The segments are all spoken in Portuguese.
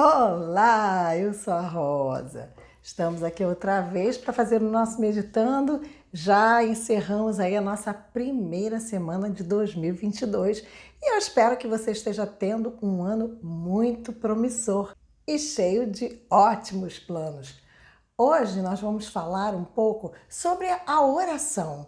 Olá, eu sou a Rosa. Estamos aqui outra vez para fazer o nosso Meditando. Já encerramos aí a nossa primeira semana de 2022 e eu espero que você esteja tendo um ano muito promissor e cheio de ótimos planos. Hoje nós vamos falar um pouco sobre a oração.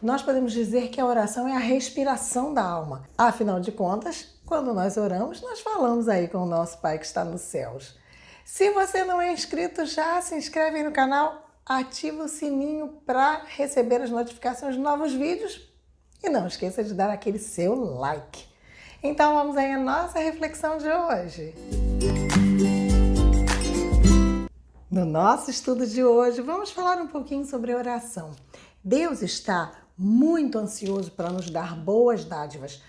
Nós podemos dizer que a oração é a respiração da alma. Afinal de contas, quando nós oramos, nós falamos aí com o nosso Pai que está nos céus. Se você não é inscrito, já se inscreve aí no canal, ativa o sininho para receber as notificações de novos vídeos e não esqueça de dar aquele seu like. Então vamos aí à nossa reflexão de hoje. No nosso estudo de hoje, vamos falar um pouquinho sobre oração. Deus está muito ansioso para nos dar boas dádivas.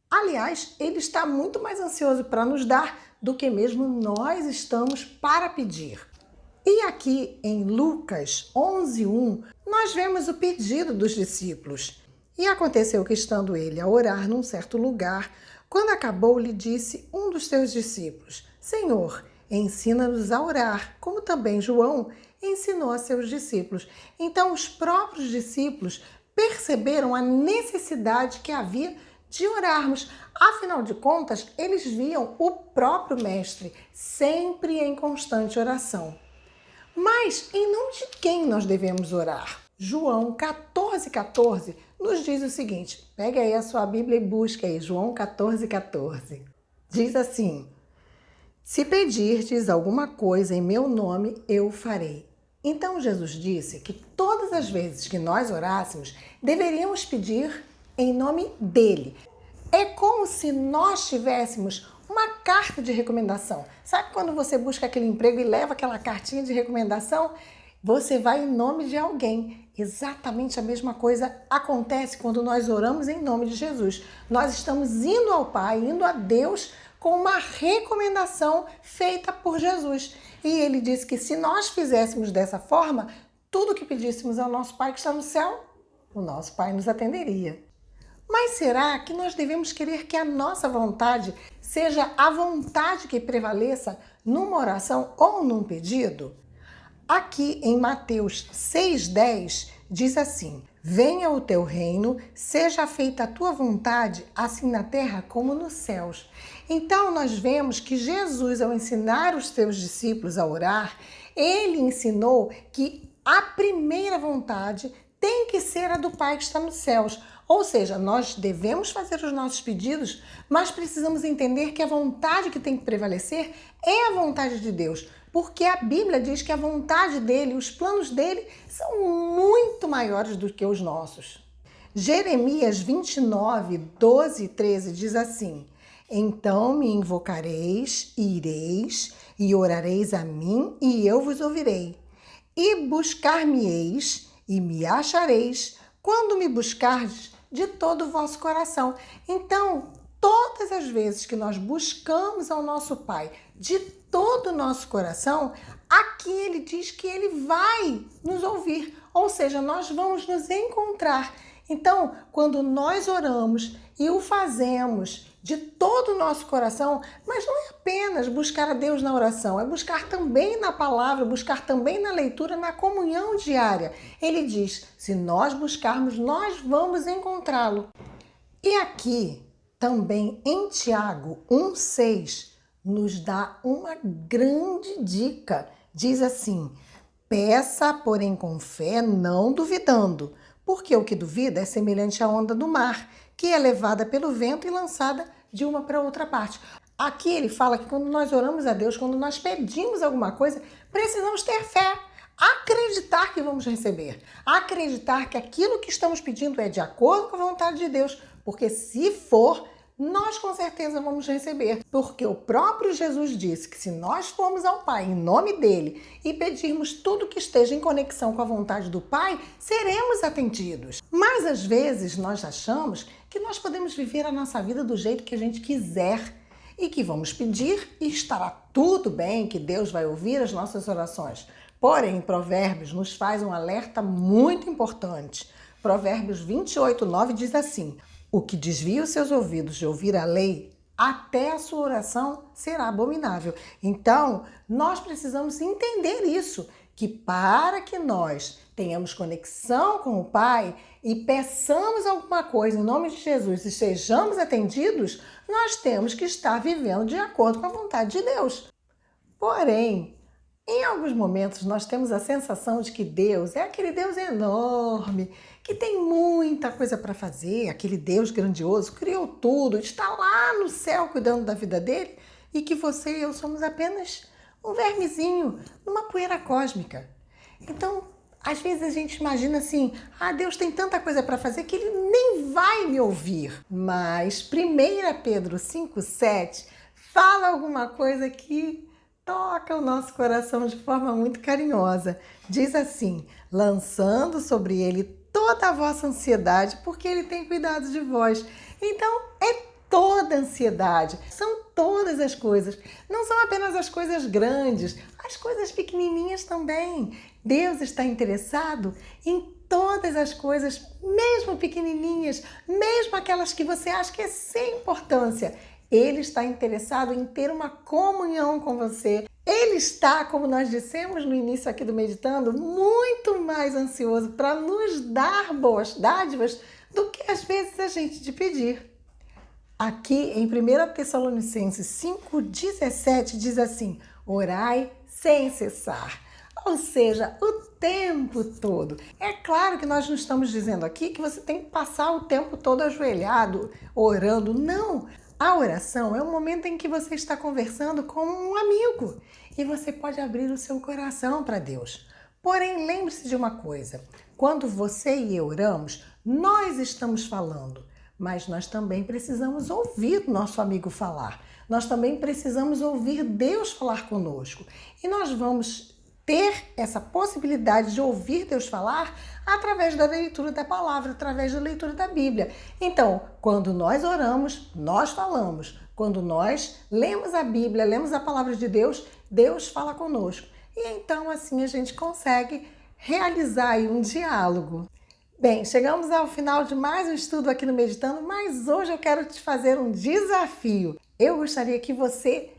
Aliás, Ele está muito mais ansioso para nos dar do que mesmo nós estamos para pedir. E aqui em Lucas 11:1, nós vemos o pedido dos discípulos. E aconteceu que, estando ele a orar num certo lugar, quando acabou, lhe disse um dos seus discípulos: Senhor, ensina-nos a orar, como também João ensinou a seus discípulos. Então, os próprios discípulos perceberam a necessidade que havia de orarmos. Afinal de contas, eles viam o próprio Mestre sempre em constante oração. Mas em nome de quem nós devemos orar? João 14,14 nos diz o seguinte, pega aí a sua Bíblia e busca aí, João 14,14. Diz assim: se pedirdes alguma coisa em meu nome, eu farei. Então Jesus disse que todas as vezes que nós orássemos, deveríamos pedir em nome dele. É como se nós tivéssemos uma carta de recomendação. Sabe quando você busca aquele emprego e leva aquela cartinha de recomendação? Você vai em nome de alguém. Exatamente a mesma coisa acontece quando nós oramos em nome de Jesus. Nós estamos indo ao Pai, indo a Deus com uma recomendação feita por Jesus. E ele disse que se nós fizéssemos dessa forma, tudo que pedíssemos ao nosso Pai que está no céu, o nosso Pai nos atenderia. Mas será que nós devemos querer que a nossa vontade seja a vontade que prevaleça numa oração ou num pedido? Aqui em Mateus 6,10 diz assim: venha o teu reino, seja feita a tua vontade, assim na terra como nos céus. Então nós vemos que Jesus, ao ensinar os seus discípulos a orar, ele ensinou que a primeira vontade tem que ser a do Pai que está nos céus. Ou seja, nós devemos fazer os nossos pedidos, mas precisamos entender que a vontade que tem que prevalecer é a vontade de Deus. Porque a Bíblia diz que a vontade dele, os planos dele, são muito maiores do que os nossos. Jeremias 29:12 e 13 diz assim: então me invocareis, ireis e orareis a mim, e eu vos ouvirei. E buscar-me-eis e me achareis, quando me buscardes de todo o vosso coração. Então, todas as vezes que nós buscamos ao nosso Pai de todo o nosso coração, aqui ele diz que ele vai nos ouvir, ou seja, nós vamos nos encontrar. Então, quando nós oramos e o fazemos de todo o nosso coração, mas não é apenas buscar a Deus na oração, é buscar também na palavra, buscar também na leitura, na comunhão diária. Ele diz, se nós buscarmos, nós vamos encontrá-lo. E aqui, também em Tiago 1,6, nos dá uma grande dica. Diz assim: peça, porém com fé, não duvidando, porque o que duvida é semelhante à onda do mar, que é levada pelo vento e lançada de uma para outra parte. Aqui ele fala que quando nós oramos a Deus, quando nós pedimos alguma coisa, precisamos ter fé, acreditar que vamos receber, acreditar que aquilo que estamos pedindo é de acordo com a vontade de Deus, porque se for, nós com certeza vamos receber, porque o próprio Jesus disse que se nós formos ao Pai em nome dele e pedirmos tudo que esteja em conexão com a vontade do Pai, seremos atendidos. Mas às vezes nós achamos que nós podemos viver a nossa vida do jeito que a gente quiser e que vamos pedir e estará tudo bem, que Deus vai ouvir as nossas orações. Porém, Provérbios nos faz um alerta muito importante. Provérbios 28:9 diz assim: o que desvia os seus ouvidos de ouvir a lei, até a sua oração será abominável. Então, nós precisamos entender isso, que para que nós tenhamos conexão com o Pai e peçamos alguma coisa em nome de Jesus e sejamos atendidos, nós temos que estar vivendo de acordo com a vontade de Deus. Porém, em alguns momentos nós temos a sensação de que Deus é aquele Deus enorme, que tem muita coisa para fazer, aquele Deus grandioso, criou tudo, está lá no céu cuidando da vida dele e que você e eu somos apenas um vermezinho numa poeira cósmica. Então, às vezes a gente imagina assim, Deus tem tanta coisa para fazer que ele nem vai me ouvir. Mas 1 Pedro 5,7 fala alguma coisa que toca o nosso coração de forma muito carinhosa. Diz assim, lançando sobre ele toda a vossa ansiedade, porque ele tem cuidado de vós. Então, é toda a ansiedade, são todas as coisas, não são apenas as coisas grandes, as coisas pequenininhas também. Deus está interessado em todas as coisas, mesmo pequenininhas, mesmo aquelas que você acha que é sem importância. Ele está interessado em ter uma comunhão com você. Ele está, como nós dissemos no início aqui do Meditando, muito mais ansioso para nos dar boas dádivas do que às vezes a gente te pedir. Aqui em 1 Tessalonicenses 5,17 diz assim, orai sem cessar, ou seja, o tempo todo. É claro que nós não estamos dizendo aqui que você tem que passar o tempo todo ajoelhado, orando, não. A oração é um momento em que você está conversando com um amigo e você pode abrir o seu coração para Deus. Porém, lembre-se de uma coisa, quando você e eu oramos, nós estamos falando. Mas nós também precisamos ouvir o nosso amigo falar. Nós também precisamos ouvir Deus falar conosco. E nós vamos ter essa possibilidade de ouvir Deus falar através da leitura da palavra, através da leitura da Bíblia. Então, quando nós oramos, nós falamos. Quando nós lemos a Bíblia, lemos a palavra de Deus, Deus fala conosco. E então, assim, a gente consegue realizar aí um diálogo. Bem, chegamos ao final de mais um estudo aqui no Meditando, mas hoje eu quero te fazer um desafio. Eu gostaria que você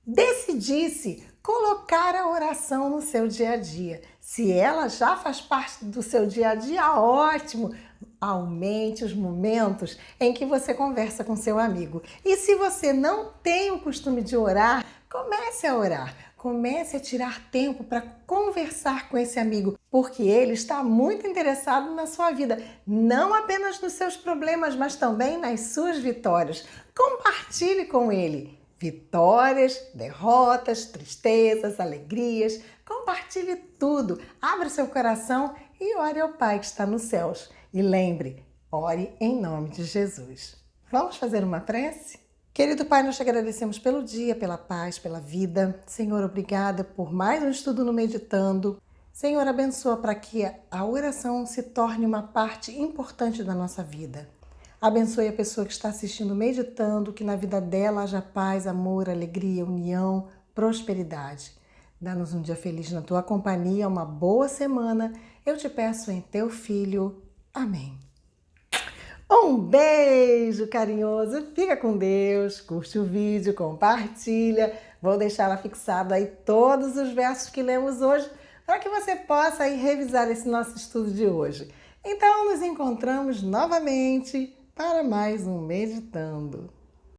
decidisse colocar a oração no seu dia a dia. Se ela já faz parte do seu dia a dia, ótimo! Aumente os momentos em que você conversa com seu amigo. E se você não tem o costume de orar, comece a orar. Comece a tirar tempo para conversar com esse amigo, porque ele está muito interessado na sua vida, não apenas nos seus problemas, mas também nas suas vitórias. Compartilhe com ele vitórias, derrotas, tristezas, alegrias. Compartilhe tudo. Abra seu coração e ore ao Pai que está nos céus. E lembre, ore em nome de Jesus. Vamos fazer uma prece? Querido Pai, nós te agradecemos pelo dia, pela paz, pela vida. Senhor, obrigada por mais um estudo no Meditando. Senhor, abençoa para que a oração se torne uma parte importante da nossa vida. Abençoe a pessoa que está assistindo Meditando, que na vida dela haja paz, amor, alegria, união, prosperidade. Dá-nos um dia feliz na tua companhia, uma boa semana. Eu te peço em teu Filho. Amém. Um beijo carinhoso, fica com Deus, curte o vídeo, compartilha. Vou deixar lá fixado aí todos os versos que lemos hoje para que você possa aí revisar esse nosso estudo de hoje. Então nos encontramos novamente para mais um Meditando.